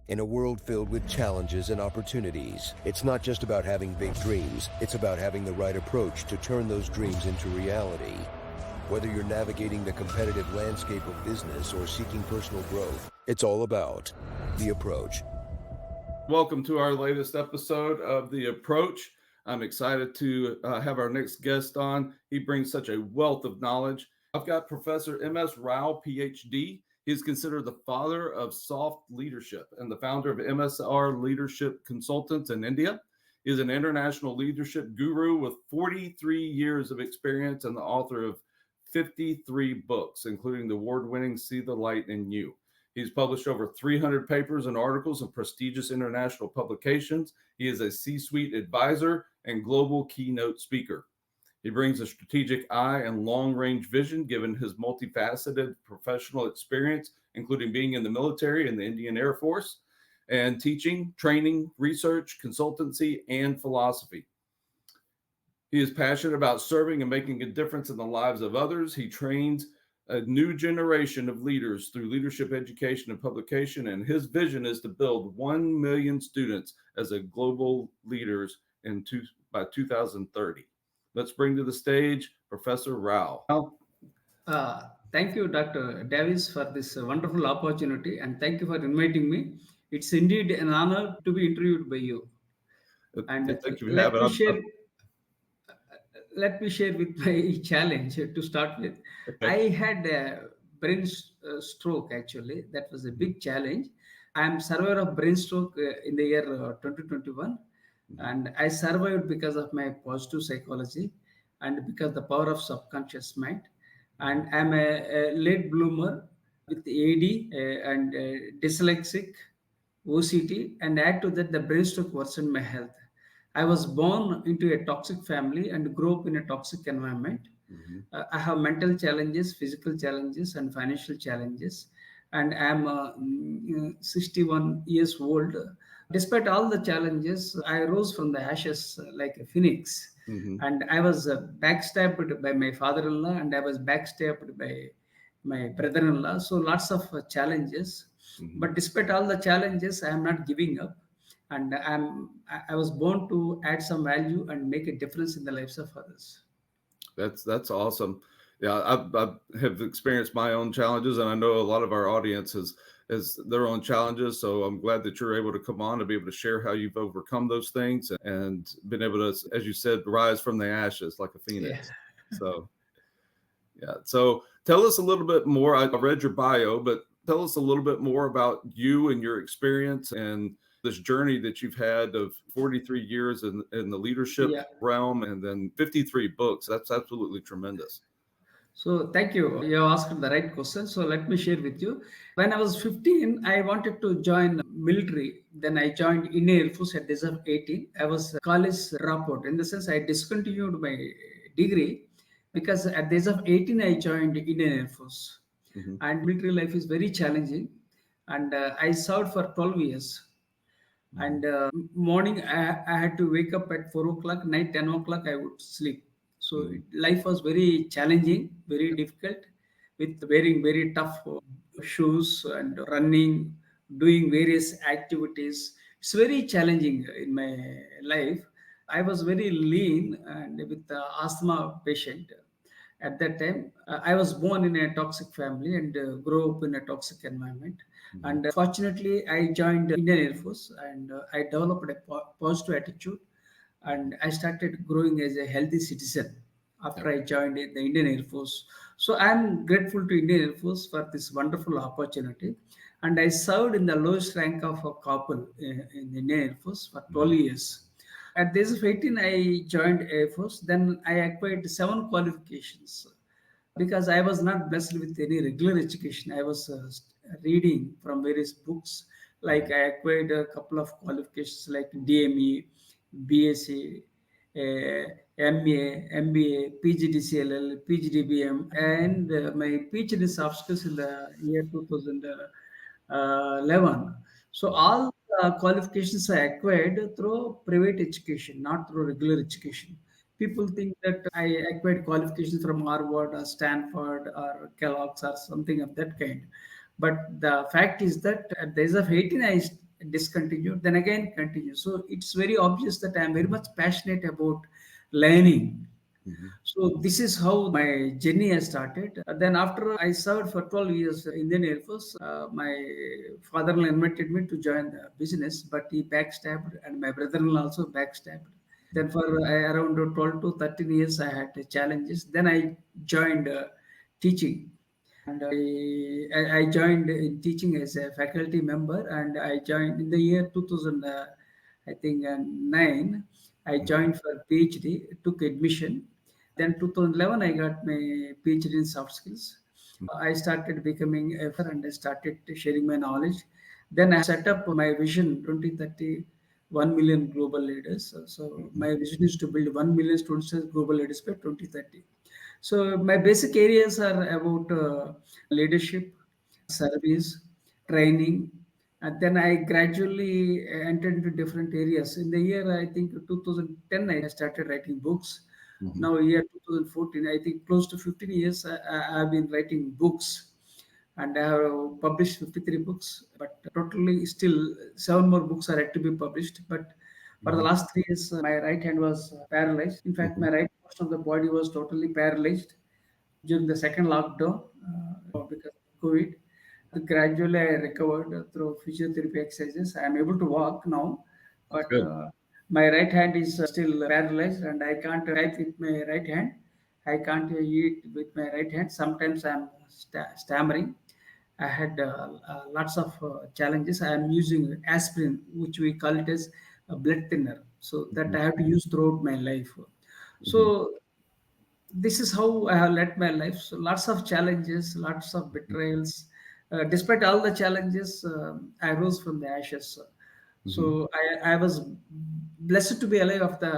In a world filled with challenges and opportunities, it's not just about having big dreams, it's about having the right approach to turn those dreams into reality. Whether you're navigating the competitive landscape of business or seeking personal growth, it's all about the approach. Welcome to our latest episode of The Approach. I'm excited to have our next guest on. He brings such a wealth of knowledge. I've got Professor M.S. Rao PhD. He is considered the father of soft leadership and the founder of MSR Leadership Consultants in India. He is an international leadership guru with 43 years of experience and the author of 53 books, including the award-winning See the Light in You. He's published over 300 papers and articles in prestigious international publications. He is a C-suite advisor and global keynote speaker. He brings a strategic eye and long-range vision given his multifaceted professional experience, including being in the military and the Indian Air Force, and teaching, training, research, consultancy, and philosophy. He is passionate about serving and making a difference in the lives of others. He trains a new generation of leaders through leadership education and publication, and his vision is to build 1 million students as a global leaders by 2030. Let's bring to the stage Professor Rao. Thank you, Dr. Davis, for this wonderful opportunity, and thank you for inviting me. It's indeed an honor to be interviewed by you. And thank you for let having me share. Let me share with my challenge to start with. I had a brain stroke, actually. That was a big challenge. I'm survivor of brain stroke in the year 2021. And I survived because of my positive psychology and because the power of subconscious mind. And I'm a late bloomer with AD and dyslexic, OCT, and add to that the brain stroke worsened my health. I was born into a toxic family and grew up in a toxic environment. I have mental challenges, physical challenges, and financial challenges. And I'm 61 years old. Despite all the challenges, I rose from the ashes like a phoenix. And I was backstabbed by my father-in-law, and I was backstabbed by my brother-in-law. So lots of challenges. But despite all the challenges, I am not giving up. And I was born to add some value and make a difference in the lives of others. That's awesome. Yeah, I have experienced my own challenges, and I know a lot of our audience has their own challenges. So I'm glad that you're able to come on and be able to share how you've overcome those things and been able to, as you said, rise from the ashes like a phoenix. Yeah. So tell us a little bit more. I read your bio, but tell us a little bit more about you and your experience and this journey that you've had of 43 years in the leadership realm and then 53 books. That's absolutely tremendous. So thank you. You asked the right question. So let me share with you. When I was 15, I wanted to join military. Then I joined Indian Air Force at the age of 18. I was a college dropout. In the sense, I discontinued my degree because at the age of 18, I joined Indian Air Force. And military life is very challenging. And I served for 12 years. And morning, I had to wake up at 4 o'clock, night 10 o'clock, I would sleep. So life was very challenging, very difficult, with wearing very tough shoes and running, doing various activities. It's very challenging in my life. I was very lean and with the asthma patient. At that time, I was born in a toxic family and grew up in a toxic environment. And fortunately, I joined the Indian Air Force and I developed a positive attitude and I started growing as a healthy citizen after I joined the Indian Air Force. So I'm grateful to Indian Air Force for this wonderful opportunity. And I served in the lowest rank of a corporal in the Indian Air Force for 12 years. At the age of 18, I joined Air Force. Then I acquired 7 qualifications because I was not blessed with any regular education. I was reading from various books. Like I acquired a couple of qualifications like DME, BSc, MA, MBA, PGDCLL, PGDBM, and my PhD in soft skills in the year 2011. So all qualifications I acquired through private education, not through regular education. People think that I acquired qualifications from Harvard or Stanford or Kellogg's or something of that kind. But the fact is that at the age of 18, I discontinued, then again continue. So it's very obvious that I'm very much passionate about learning. Mhm. So this is how my journey has started. Then after I served for 12 years in Indian Air Force, my father-in-law invited me to join the business, but he backstabbed, and my brother-in-law also backstabbed. Then for around 12 to 13 years, I had challenges. Then I joined teaching. And I joined in teaching as a faculty member, and I joined in the year 2000, I think 9. I joined for PhD, took admission. Then 2011, I got my PhD in soft skills. I started becoming a friend and I started sharing my knowledge. Then I set up my vision 2030, 1 million global leaders. So Mhm. my vision is to build 1 million students as global leaders by 2030. So my basic areas are about leadership, service, training, and then I gradually entered into different areas. In the year I think 2010, I started writing books. Mhm. Now year 2014, I think close to 15 years I've been writing books, and I have published 53 books. But totally still 7 more books are yet to be published. But for the Mhm. last 3 years, my right hand was paralyzed. In fact, Mhm. my right portion of the body was totally paralyzed during the second lockdown because of COVID. Gradually, I recovered through physiotherapy exercises. I am able to walk now, That's but good. my right hand is still paralyzed, and I can't write with my right hand. I can't eat with my right hand. Sometimes I'm stammering. I had lots of challenges. I am using aspirin, which we call it as a blood thinner, so that Mhm. I have to use throughout my life. Mhm. So this is how I have led my life. So lots of challenges, lots of betrayals. Despite all the challenges, I rose from the ashes. Mhm. So I was blessed to be alive after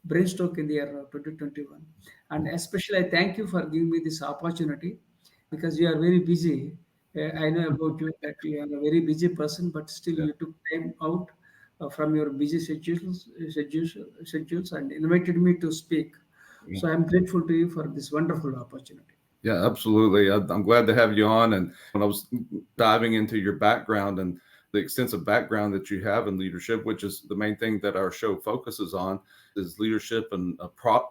brainstroke in the year 2021. And especially I thank you for giving me this opportunity because you are very busy. I know about you that you are a very busy person, but still Yeah. you took time out from your busy schedules and invited me to speak. Yeah. So I'm grateful to you for this wonderful opportunity. Yeah, absolutely. I'm glad to have you on. And when I was diving into your background and the extensive background that you have in leadership, which is the main thing that our show focuses on, is leadership and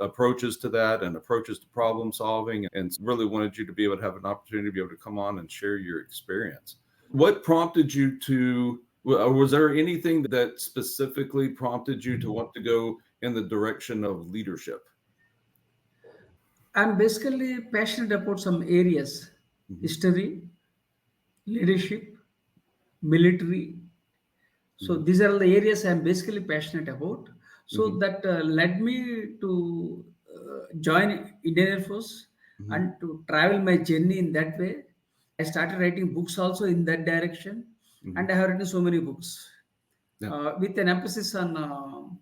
approaches to that and approaches to problem solving. And really wanted you to be able to have an opportunity to be able to come on and share your experience. What prompted you to, or was there anything that specifically prompted you to want to go in the direction of leadership? I'm basically passionate about some areas: Mhm. history, leadership, military. So Mhm. these are the areas I'm basically passionate about. So Mhm. that led me to join Indian Air Force Mhm. and to travel my journey in that way. I started writing books also in that direction, Mhm. and I have written so many books Yeah. with an emphasis on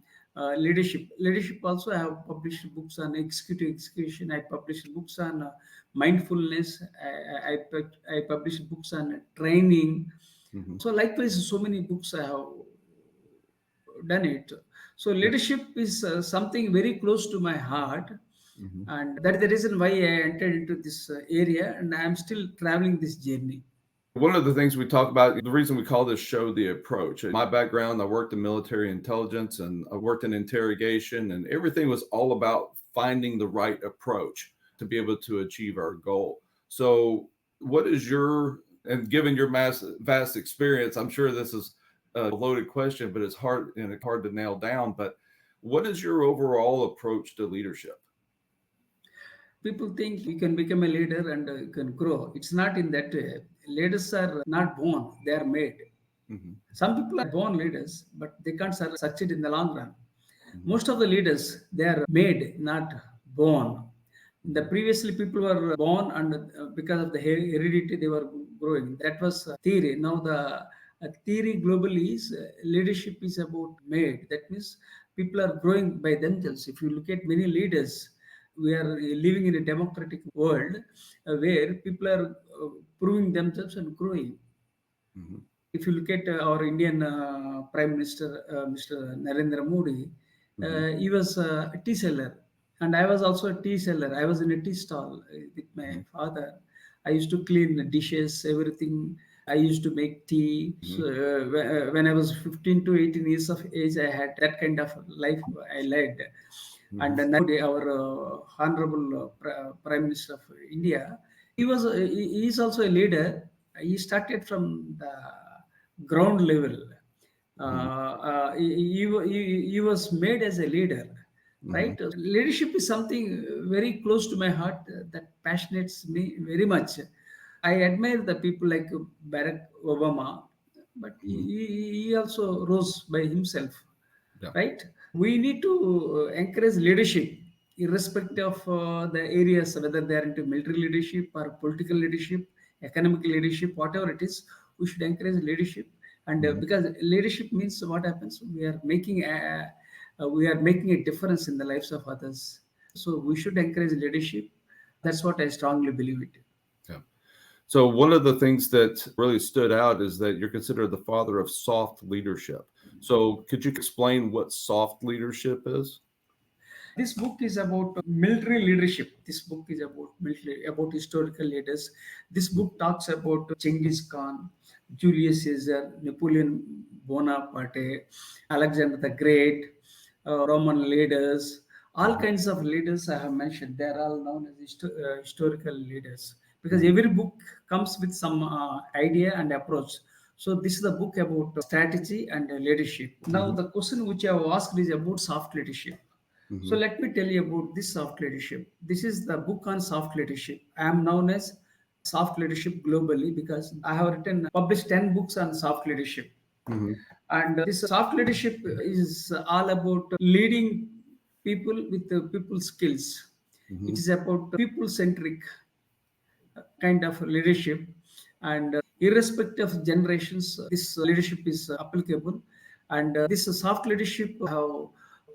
leadership. Leadership also, I have published books on executive execution. I published books on mindfulness. I published books on training. Mhm. So likewise, so many books I have done it. So Yeah. leadership is something very close to my heart, Mhm. and that is the reason why I entered into this area, and I am still traveling this journey. One of the things we talk about, the reason we call this show The Approach. My background, I worked in military intelligence and I worked in interrogation, and everything was all about finding the right approach to be able to achieve our goal. So, what is your, and given your vast experience, I'm sure this is a loaded question, but it's hard to nail down. But what is your overall approach to leadership? People think you can become a leader and you can grow. It's not in that way. Leaders are not born, they are made. Hmm. Some people are born leaders, but they can't succeed in the long run. Hmm. Most of the leaders, they are made, not born. The Hmm. previously people were born and because of the heredity they were growing. That was theory. Now the theory globally is leadership is about made. That means people are growing by themselves. If you look at many leaders, we are living in a democratic world where people are proving themselves and growing. Hmm. If you look at our Indian Prime Minister, Mr. Narendra Modi, Hmm. he was a tea seller, and I was also a tea seller. I was in a tea stall with my Hmm. father. I used to clean the dishes, everything. I used to make tea. So, when I was 15 to 18 years of age, I had that kind of life I led. And nowadays, our Honorable Prime Minister of India, he is also a leader. He started from the ground level. He was made as a leader, right? Leadership is something very close to my heart that passionates me very much. I admire the people like Barack Obama, but he also rose by himself, Yeah. right? We need to encourage leadership, irrespective of the areas, whether they are into military leadership or political leadership, economic leadership, whatever it is. We should encourage leadership, and because leadership means what happens, we are making a difference in the lives of others. So we should encourage leadership. That's what I strongly believe it. Yeah. So one of the things that really stood out is that you're considered the father of soft leadership. So could you explain what soft leadership is? This book is about military leadership. This book is about military, about historical leaders. This book talks about Genghis Khan, Julius Caesar, Napoleon Bonaparte, Alexander the Great, Roman leaders, all kinds of leaders I have mentioned. They are all known as historical leaders, because every book comes with some idea and approach. So this is the book about strategy and leadership. Now the question which I have asked is about soft leadership. So let me tell you about this soft leadership. This is the book on soft leadership. I am known as soft leadership globally because I have published 10 books on soft leadership. And this soft leadership is all about leading people with people skills. It is about people centric kind of leadership, and irrespective of generations, this leadership is applicable. And this soft leadership have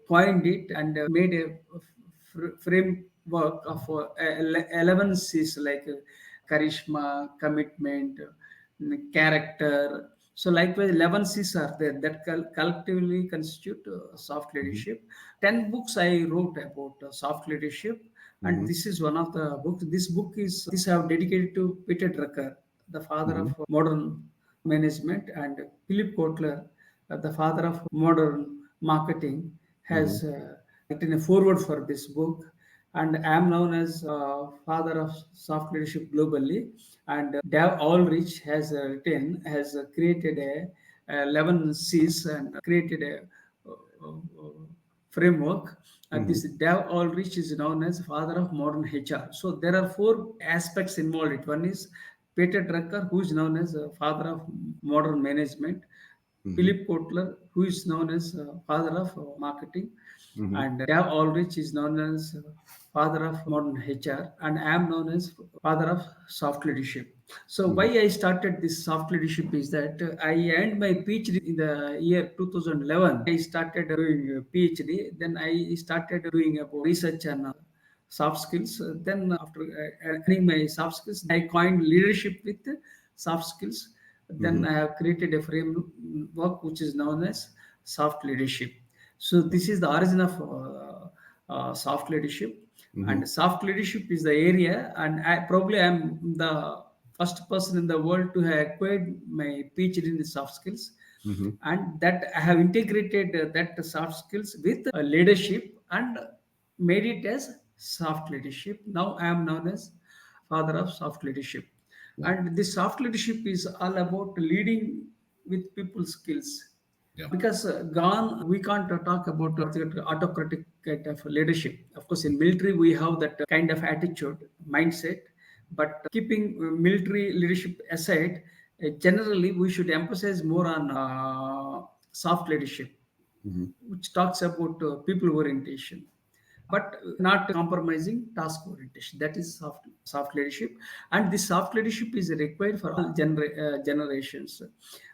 coined it and made a framework of 11 C's like charisma, commitment, character. So likewise, 11 C's are there that collectively constitute soft leadership. 10 books I wrote about soft leadership, and this is one of the books. This I have dedicated to Peter Drucker, the father of modern management, and Philip Kotler, the father of modern marketing, has written a foreword for this book. And I am known as father of soft leadership globally. And Dave Ulrich has created a 11 C's and created a framework. And this Dave Ulrich is known as father of modern HR. So there are four aspects involved. One is Peter Drucker, who is known as father of modern management. Philip Kotler, who is known as father of marketing, and Dave Ulrich is known as father of modern HR, and I am known as father of soft leadership. So why I started this soft leadership is that I earned my PhD in the year 2011. I started doing a PhD. Then I started doing about research and soft skills. Then after earning my soft skills, I coined leadership with soft skills. Then I have created a framework which is known as soft leadership. So this is the origin of soft leadership. And soft leadership is the area, and I am the first person in the world to have acquired my PhD in soft skills. And that I have integrated that soft skills with leadership and made it as soft leadership. Now I am known as father of soft leadership. And this soft leadership is all about leading with people skills. Because gone, we can't talk about autocratic kind of leadership. Of course, in military, we have that kind of attitude, mindset. But keeping military leadership aside, generally, we should emphasize more on soft leadership, which talks about people orientation, but not compromising task orientation. That is soft leadership, and this soft leadership is required for all generations.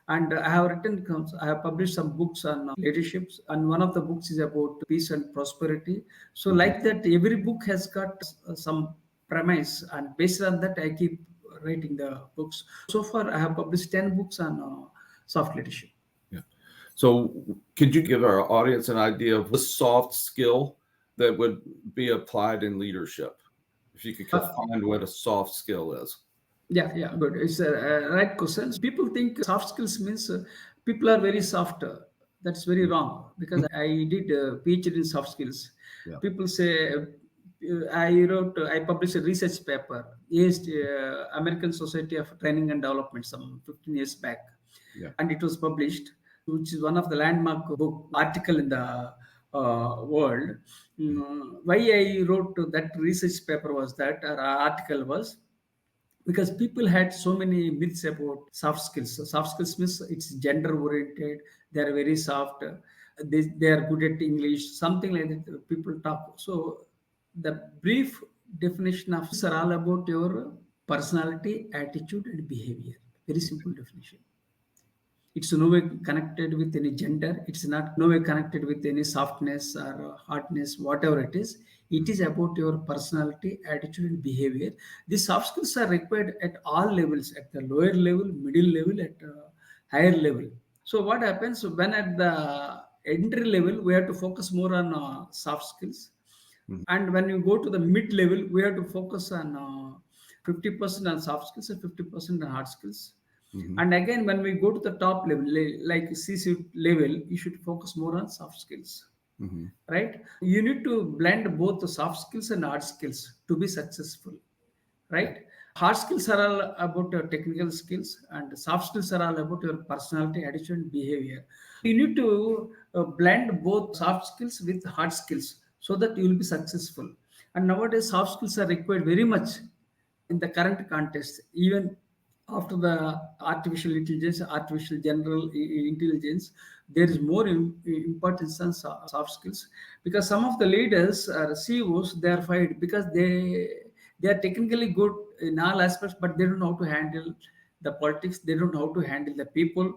And I have published some books on leaderships, and one of the books is about peace and prosperity. So like that, every book has got some premise, and based on that I keep writing the books. So far I have published 10 books on soft leadership. So could you give our audience an idea of the soft skill that would be applied in leadership? If you could define what a soft skill is. Yeah, good. It's a right question. People think soft skills means people are very soft. That's very wrong because I did a PhD in soft skills. Yeah. People say I published a research paper, yes, American Society of Training and Development, some 15 years back, Yeah. and it was published, which is one of the landmark book article in the world. Why I wrote that research paper was that, or article was, because people had so many myths about soft skills. So soft skills means it's gender oriented, they are very soft, they are good at English, something like that. People talk. So the brief definition of are all about your personality, attitude, and behavior. Very simple definition. It's no way connected with any gender. It's not no way connected with any softness or hardness, whatever it is. It is about your personality, attitude, and behavior. These soft skills are required at all levels, at the lower level, middle level, at higher level. So what happens when at the entry level we have to focus more on soft skills, and when you go to the mid level we have to focus on 50% on soft skills and 50% on hard skills. Mhm. And again, when we go to the top level, like C-suite level, you should focus more on soft skills, Mhm. right? You need to blend both the soft skills and hard skills to be successful, Yeah. right? Hard skills are all about your technical skills, and soft skills are all about your personality, attitude, and behavior. You need to blend both soft skills with hard skills so that you will be successful. And nowadays, soft skills are required very much in the current context, even after the artificial intelligence, artificial general intelligence, there is more importance on soft skills, because some of the leaders or CEOs, they are fired because they are technically good in all aspects, but they don't know how to handle the politics. They don't know how to handle the people.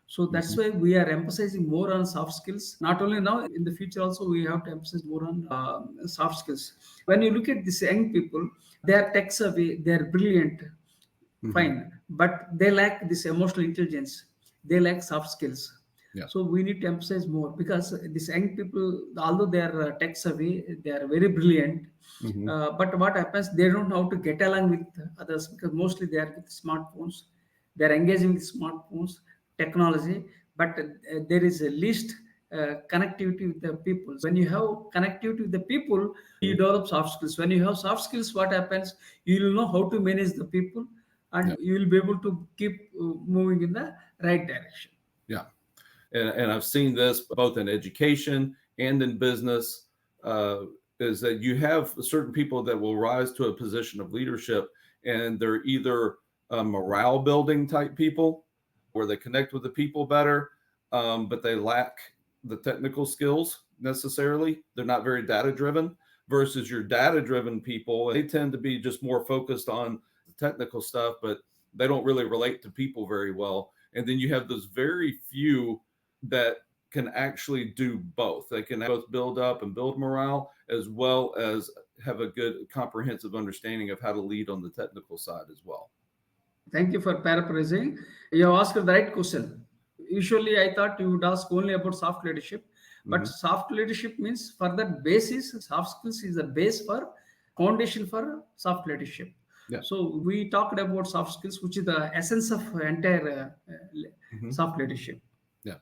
So that's Mhm. why we are emphasizing more on soft skills. Not only now, in the future also, we have to emphasize more on soft skills. When you look at these young people, they are tech savvy, they are brilliant, Mhm. fine, but they lack this emotional intelligence. They lack soft skills. Yeah. So we need to emphasize more, because these young people, although they are tech savvy, they are very brilliant. Mhm. But what happens? They don't know how to get along with others, because mostly they are with smartphones. They are engaging with smartphones, technology, but there is a least connectivity with the people. When you have connectivity with the people, you develop soft skills. When you have soft skills, what happens? You will know how to manage the people, Yeah. and you will be able to keep moving in the right direction. Yeah. And I've seen this both in education and in business, uh, is that you have certain people that will rise to a position of leadership, and they're either morale building type people where they connect with the people better, but they lack the technical skills necessarily. They're not very data driven, versus your data driven people. They tend to be just more focused on the technical stuff, but they don't really relate to people very well. And then you have those very few that can actually do both. They can both build up and build morale, as well as have a good comprehensive understanding of how to lead on the technical side as well. Thank you for paraphrasing. You have asked the right question. Usually, I thought you would ask only about soft leadership, but Mhm. soft leadership means for that basis, soft skills is the base for foundation for soft leadership. Yeah. So we talked about soft skills, which is the essence of entire Mhm. soft leadership. Yeah.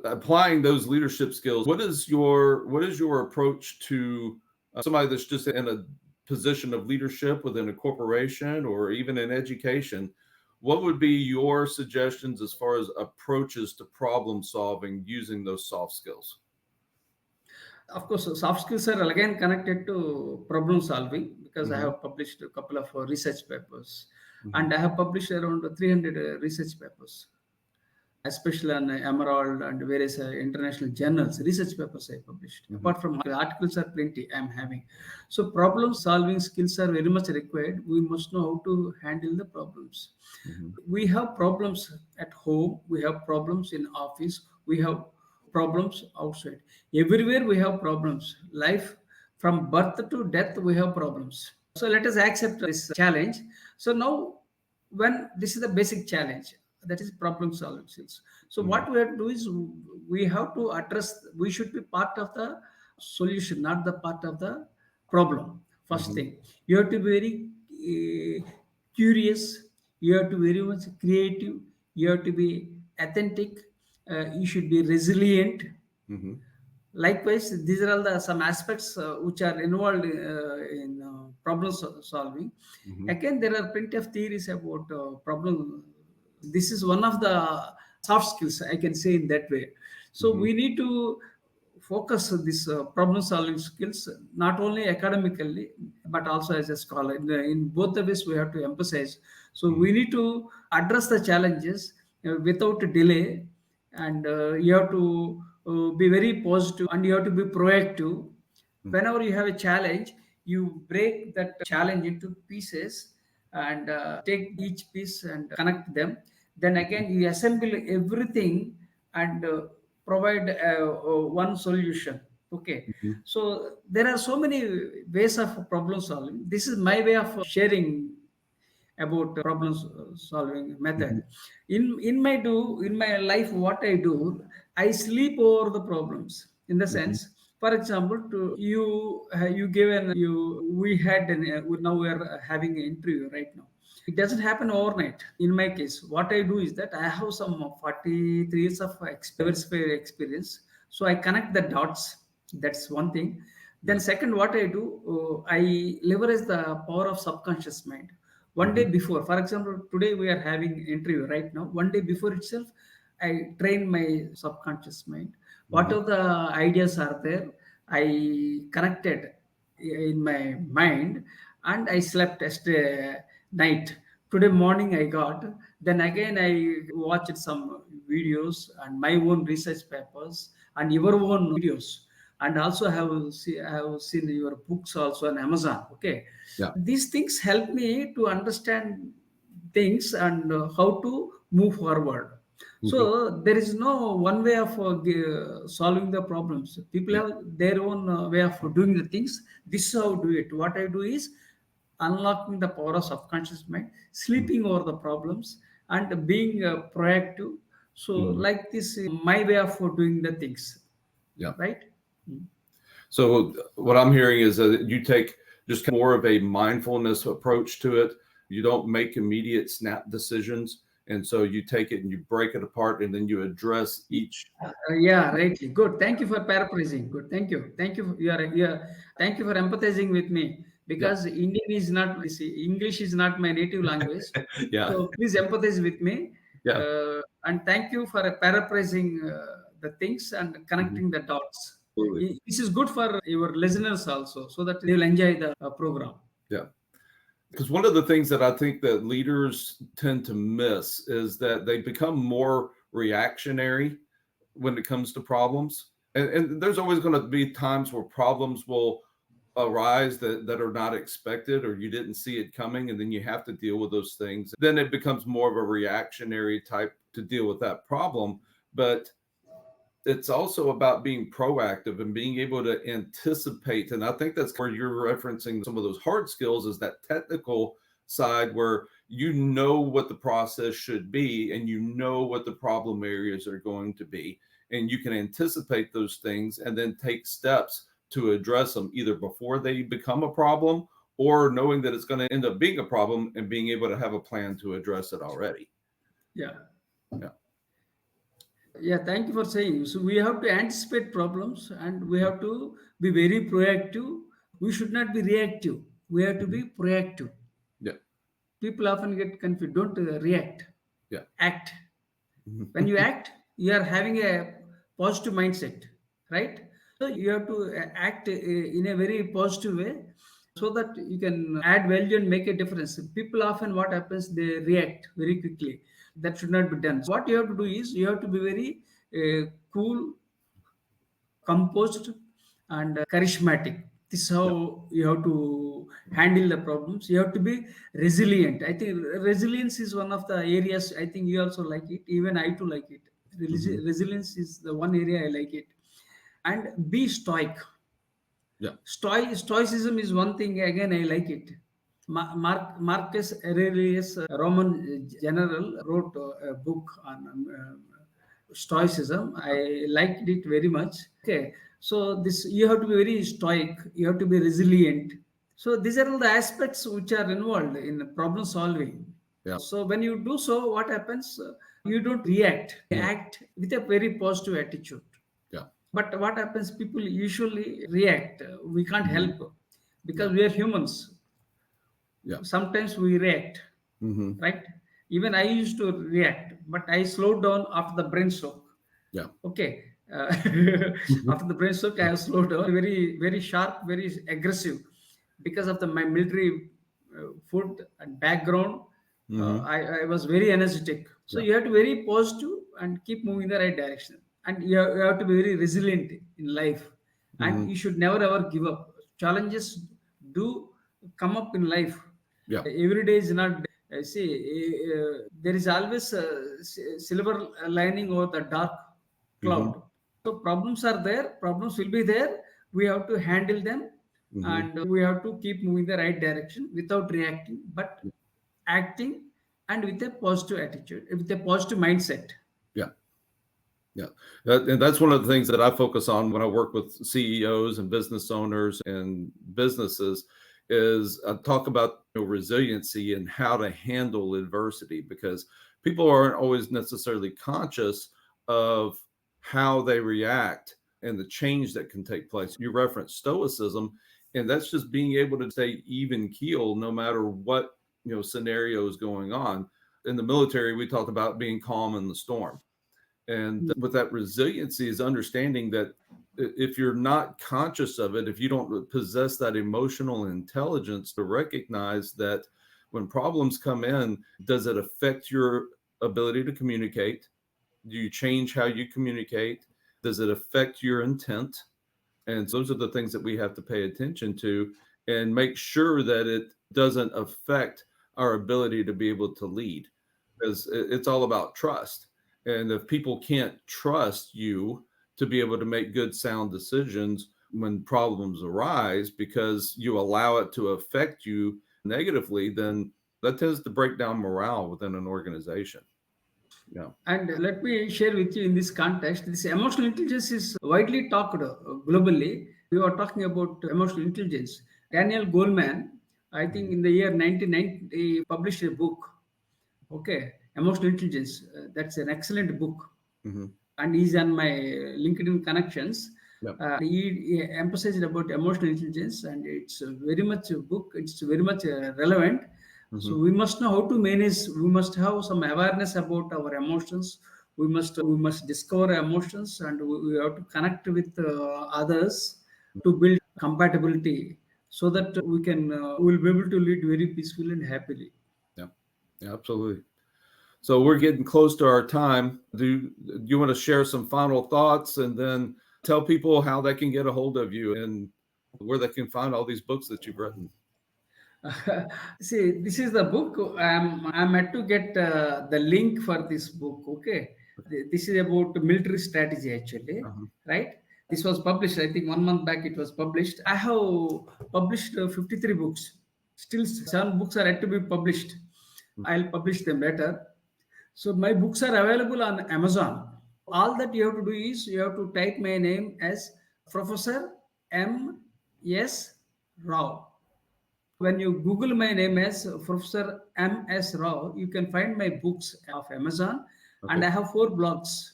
Applying those leadership skills, what is your approach to somebody that's just in a position of leadership within a corporation or even in education? What would be your suggestions as far as approaches to problem solving using those soft skills? Of course, soft skills are again connected to problem solving, because I Hmm. have published a couple of research papers, Hmm. and I have published around 300 research papers, especially on Emerald and various international journals, research papers I published. Hmm. Apart from articles are plenty I'm having. So problem solving skills are very much required. We must know how to handle the problems. Hmm. We have problems at home, we have problems in office, we have problems outside. Everywhere we have problems. Life, from birth to death, we have problems. So let us accept this challenge. So now, when this is the basic challenge, that is problem solving skills. So Hmm. what we have to do is, we have to address, we should be part of the solution, not the part of the problem. First Hmm. thing, you have to be very curious, you have to be very much creative, you have to be authentic, you should be resilient. Mm-hmm. Likewise, these are all the some aspects which are involved in problem solving. Mm-hmm. Again, there are plenty of theories about problem. This is one of the soft skills, I can say in that way. So Mm-hmm. we need to focus on this problem solving skills not only academically but also as a scholar. In both the ways we have to emphasize. So Mm-hmm. we need to address the challenges without delay, and you have to be very positive and you have to be proactive. Whenever you have a challenge, you break that challenge into pieces and take each piece and connect them. Then again you assemble everything and provide one solution. Okay, Mm-hmm. so there are so many ways of problem solving. This is my way of sharing about problem solving Mm-hmm. method. In my life, what I do, I sleep over the problems. In the Mm-hmm. sense, for example, to you, you given you we had an, now we are having an interview right now. It doesn't happen overnight. In my case, what I do is that I have some 43 years of experience, so I connect the dots. That's one thing. Then Yeah. second, what I do, I leverage the power of subconscious mind. One Mm-hmm. day before, for example, today we are having interview right now. One day before itself, I train my subconscious mind. Mm-hmm. Whatever the ideas are there, I connected in my mind, and I slept yesterday night. Today morning I got. Then again I watched some videos and my own research papers and your own videos, and also I have seen your books also on Amazon. Okay, Yeah. these things help me to understand things and how to move forward. Mm-hmm. So there is no one way of solving the problems. People Yeah. have their own way of doing the things. This is how I do it. What I do is unlocking the power of subconscious mind, sleeping over the problems, and being proactive. So Mm-hmm. like this is my way of doing the things, Yeah. right? So what I'm hearing is that you take just more of a mindfulness approach to it. You don't make immediate snap decisions, and so you take it and you break it apart, and then you address each. Yeah, rightly. Good. Thank you for paraphrasing. Good. Thank you. Thank you. Thank you for empathizing with me, Yeah. because Indian is not, you see, English is not my native language. Yeah. So please empathize with me. Yeah. And thank you for paraphrasing the things and Mhm. connecting the dots. Absolutely. This is good for your listeners also, so that they will enjoy the program. Yeah. Because one of the things that I think that leaders tend to miss is that they become more reactionary when it comes to problems. And there's always going to be times where problems will arise that are not expected or you didn't see it coming, and then you have to deal with those things. Then it becomes more of a reactionary type to deal with that problem. But it's also about being proactive and being able to anticipate. And I think that's where you're referencing some of those hard skills, is that technical side where you know what the process should be and you know what the problem areas are going to be. And you can anticipate those things and then take steps to address them either before they become a problem or knowing that it's going to end up being a problem and being able to have a plan to address it already. Yeah. Yeah. Yeah, thank you for saying. So we have to anticipate problems and we have to be very proactive. We should not be reactive. We have to Mhm. be proactive. Yeah. People often get confused. Don't react, Yeah. act. When you Mhm. act, you are having a positive mindset, right? So you have to act in a very positive way so that you can add value and make a difference. People often, what happens, they react very quickly. That should not be done. What you have to do is you have to be very cool, composed, and charismatic. This is Yeah. how you have to handle the problems. You have to be resilient. I think resilience is one of the areas. I think you also like it. Even I too like it. Mhm. Resilience is the one area I like it. And be stoic. Yeah. Stoicism is one thing. Again, I like it. Marcus Aurelius, Roman general, wrote a book on Stoicism. I liked it very much. Okay, so this, you have to be very stoic. You have to be resilient. So these are all the aspects which are involved in problem solving. Yeah. So when you do so, what happens? You don't react, you act with a very positive attitude. Yeah. But what happens? People usually react. We can't help because we are humans. Yeah. Sometimes we react, right? Even I used to react, but I slowed down after the brain shock. Yeah. Okay. After the brain shock, I have slowed down. Very, very sharp, very aggressive, because of my military food and background. I was very energetic. So Yeah. you have to be very positive and keep moving in the right direction. And you have to be very resilient in life. And you should never ever give up. Challenges do come up in life. Yeah. Every day is not. See, there is always a silver lining over the dark cloud. So problems are there. Problems will be there. We have to handle them, and we have to keep moving the right direction without reacting, but acting, and with a positive attitude, with a positive mindset. Yeah. Yeah. And that's one of the things that I focus on when I work with CEOs and business owners and businesses is I talk about resiliency and how to handle adversity, because people aren't always necessarily conscious of how they react and the change that can take place. You referenced stoicism, and that's just being able to stay even keel no matter what scenario is going on. In the military, we talked about being calm in the storm. And with that resiliency is understanding that if you're not conscious of it, if you don't possess that emotional intelligence to recognize that when problems come in, does it affect your ability to communicate? Do you change how you communicate? Does it affect your intent? And those are the things that we have to pay attention to and make sure that it doesn't affect our ability to be able to lead, because it's all about trust. And if people can't trust you to be able to make good, sound decisions when problems arise because you allow it to affect you negatively, then that tends to break down morale within an organization. Yeah. And let me share with you in this context, this emotional intelligence is widely talked globally. We are talking about emotional intelligence. Daniel Goleman, I think in the year 1990, published a book. Okay, emotional intelligence. That's an excellent book. And he's on my LinkedIn connections. Yep. He emphasized about emotional intelligence, and it's very much a book. It's very much relevant. So we must know how to manage. We must have some awareness about our emotions. We must discover emotions, and we have to connect with others to build compatibility, so that we will be able to lead very peacefully and happily. Yeah, absolutely. So we're getting close to our time. Do you want to share some final thoughts and then tell people how they can get a hold of you and where they can find all these books that you've written? See, this is the book. I'm at to get the link for this book. Okay, this is about military strategy actually, right? This was published, I think, 1 month back. It was published. I have published 53 books. Still, 7 books are yet to be published. I'll publish them later. So my books are available on Amazon. All that you have to do is you have to type my name as Professor M.S. Rao. When you Google my name as Professor M.S. Rao, you can find my books of Amazon. And I have 4 blogs.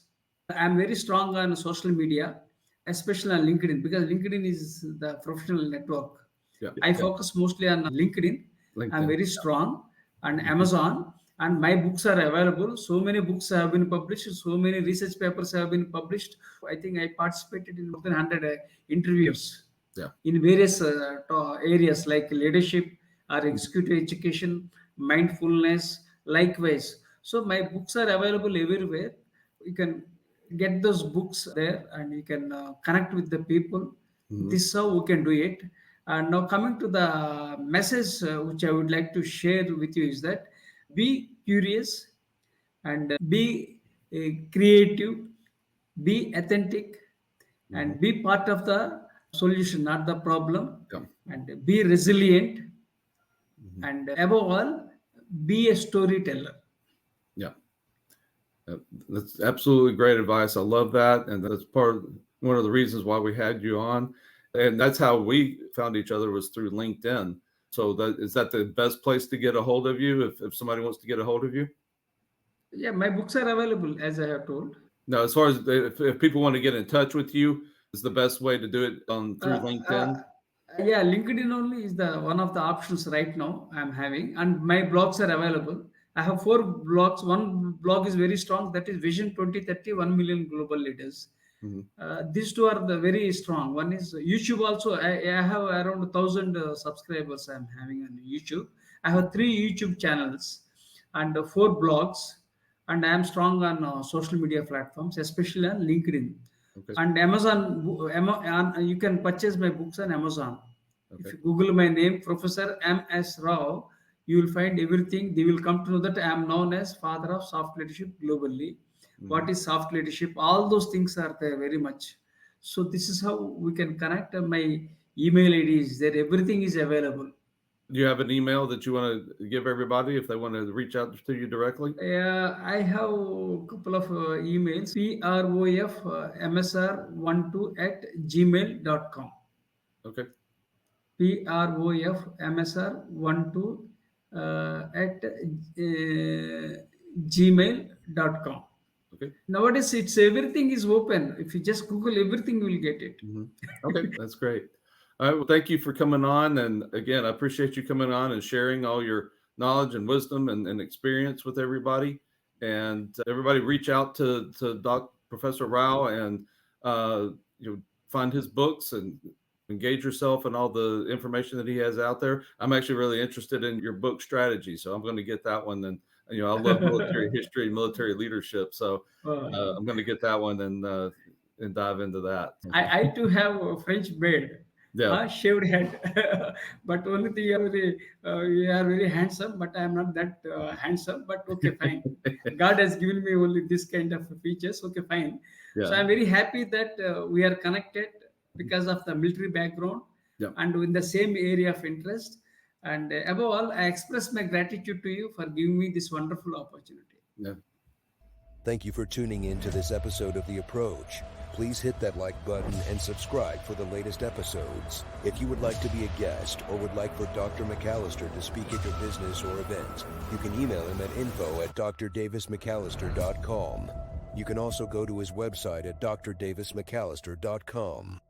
I'm very strong on social media, especially on LinkedIn, because LinkedIn is the professional network. I focus mostly on LinkedIn. I'm very strong on Amazon, and my books are available. So many books have been published. So many research papers have been published. I think I participated in more than 100 interviews in various areas like leadership or executive education, mindfulness, likewise. So my books are available everywhere. You can get those books there, and you can connect with the people. This is how we can do it. And now coming to the message which I would like to share with you is that be curious, and be creative, be authentic, and be part of the solution, not the problem, and be resilient, and above all, be a storyteller. Yeah. That's absolutely great advice. I love that. And that's one of the reasons why we had you on. And that's how we found each other, was through LinkedIn. So is that the best place to get a hold of you if somebody wants to get a hold of you? Yeah, my books are available, as I have told. Now, as far as if people want to get in touch with you, is the best way to do it through LinkedIn? Yeah, LinkedIn only is the one of the options right now I'm having, and my blogs are available. I have 4 blogs. One blog is very strong, that is Vision 2030, 1 million global leaders. Mhm. These two are the very strong. One is YouTube also. I have around 1,000 subscribers I'm having on YouTube. I have 3 YouTube channels and 4 blogs, and I am strong on social media platforms, especially on LinkedIn. Okay. And you can purchase my books on Amazon. Okay. If you Google my name, Professor M.S. Rao, you will find everything. They will come to know that I am known as father of soft leadership globally. What is soft leadership? All those things are there very much. So this is how we can connect. My email ID is there. Everything is available. Do you have an email that you want to give everybody if they want to reach out to you directly? I have a couple of emails. profmsr12@gmail.com. Okay. profmsr12 at gmail.com. Okay. Nowadays, it's everything is open. If you just Google everything, you will get it. Okay, that's great. All right, well, thank you for coming on. And again, I appreciate you coming on and sharing all your knowledge and wisdom and experience with everybody. And everybody reach out to Professor Rao and find his books and engage yourself in all the information that he has out there. I'm actually really interested in your book strategy, so I'm going to get that one. And I love military history and military leadership, so I'm going to get that one and dive into that. I too have a French beard. Yeah. Shaved head. But only thing, you are very handsome, but I am not that handsome. But okay, fine. God has given me only this kind of features. Okay, fine. Yeah. So I'm very happy that we are connected because of the military background and in the same area of interest. And above all, I express my gratitude to you for giving me this wonderful opportunity. Yeah. Thank you for tuning in to this episode of The Approach. Please hit that like button and subscribe for the latest episodes. If you would like to be a guest or would like for Dr. McAllister to speak at your business or event, you can email him at info@drdavismcallister.com. You can also go to his website at drdavismcallister.com.